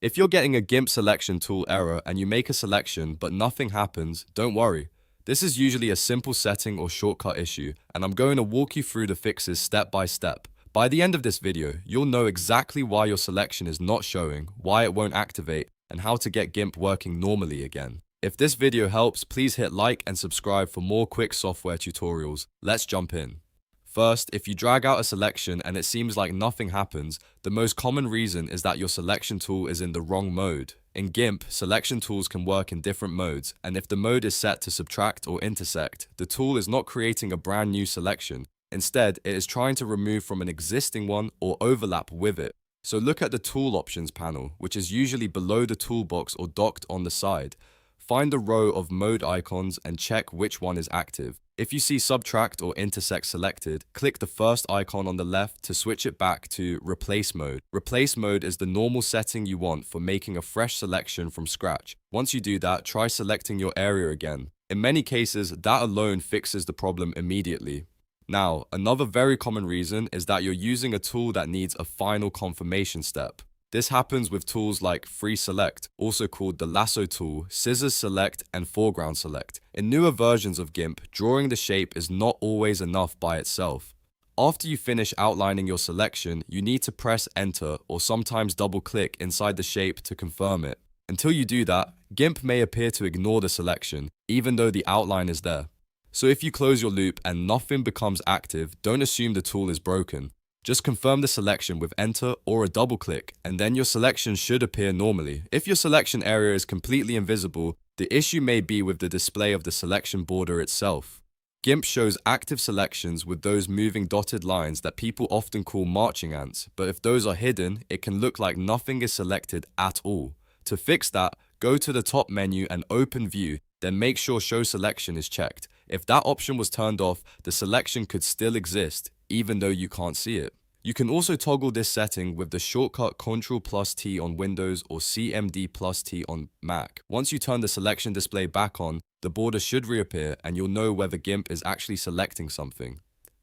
If you're getting a Gimp selection tool error and you make a selection but nothing happens, don't worry. This is usually a simple setting or shortcut issue, and I'm going to walk you through the fixes step by step. By the end of this video, you'll know exactly why your selection is not showing, why it won't activate, and how to get Gimp working normally again. If this video helps, please hit like and subscribe for more quick software tutorials. Let's jump in. First, if you drag out a selection and it seems like nothing happens, the most common reason is that your selection tool is in the wrong mode. In Gimp, selection tools can work in different modes, and if the mode is set to subtract or intersect, the tool is not creating a brand new selection. Instead, it is trying to remove from an existing one or overlap with it. So look at the Tool Options panel, which is usually below the toolbox or docked on the side. Find the row of mode icons and check which one is active. If you see Subtract or Intersect selected, click the first icon on the left to switch it back to Replace Mode. Replace Mode is the normal setting you want for making a fresh selection from scratch. Once you do that, try selecting your area again. In many cases, that alone fixes the problem immediately. Now, another very common reason is that you're using a tool that needs a final confirmation step. This happens with tools like Free Select, also called the Lasso tool, Scissors Select, and Foreground Select. In newer versions of Gimp, drawing the shape is not always enough by itself. After you finish outlining your selection, you need to press Enter or sometimes double-click inside the shape to confirm it. Until you do that, Gimp may appear to ignore the selection, even though the outline is there. So if you close your loop and nothing becomes active, don't assume the tool is broken. Just confirm the selection with Enter or a double click, and then your selection should appear normally. If your selection area is completely invisible, the issue may be with the display of the selection border itself. Gimp shows active selections with those moving dotted lines that people often call marching ants, but if those are hidden, it can look like nothing is selected at all. To fix that, go to the top menu and open View, then make sure Show Selection is checked. If that option was turned off, the selection could still exist, even though you can't see it. You can also toggle this setting with the shortcut Ctrl+T on Windows or CMD+T on Mac. Once you turn the selection display back on, the border should reappear and you'll know whether Gimp is actually selecting something.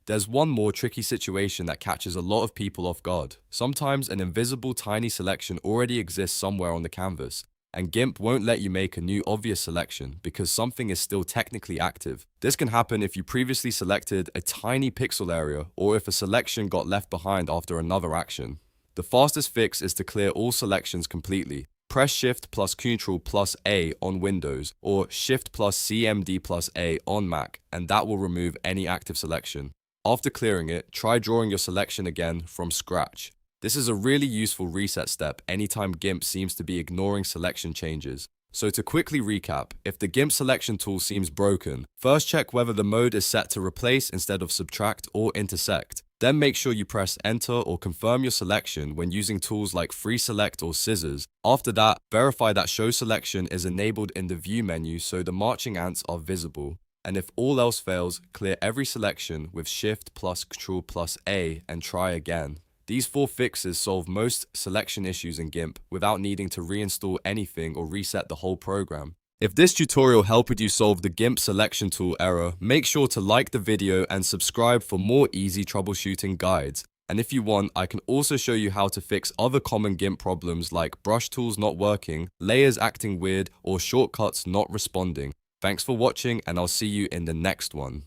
There's one more tricky situation that catches a lot of people off guard. Sometimes an invisible tiny selection already exists somewhere on the canvas, and Gimp won't let you make a new obvious selection because something is still technically active. This can happen if you previously selected a tiny pixel area or if a selection got left behind after another action. The fastest fix is to clear all selections completely. Press Shift plus Ctrl plus A on Windows or Shift plus CMD plus A on Mac, and that will remove any active selection. After clearing it, try drawing your selection again from scratch. This is a really useful reset step anytime Gimp seems to be ignoring selection changes. So to quickly recap, if the Gimp selection tool seems broken, first check whether the mode is set to replace instead of subtract or intersect. Then make sure you press Enter or confirm your selection when using tools like Free Select or Scissors. After that, verify that Show Selection is enabled in the View menu so the marching ants are visible. And if all else fails, clear every selection with Shift plus Ctrl plus A and try again. These 4 fixes solve most selection issues in Gimp without needing to reinstall anything or reset the whole program. If this tutorial helped you solve the Gimp selection tool error, make sure to like the video and subscribe for more easy troubleshooting guides. And if you want, I can also show you how to fix other common Gimp problems like brush tools not working, layers acting weird, or shortcuts not responding. Thanks for watching, and I'll see you in the next one.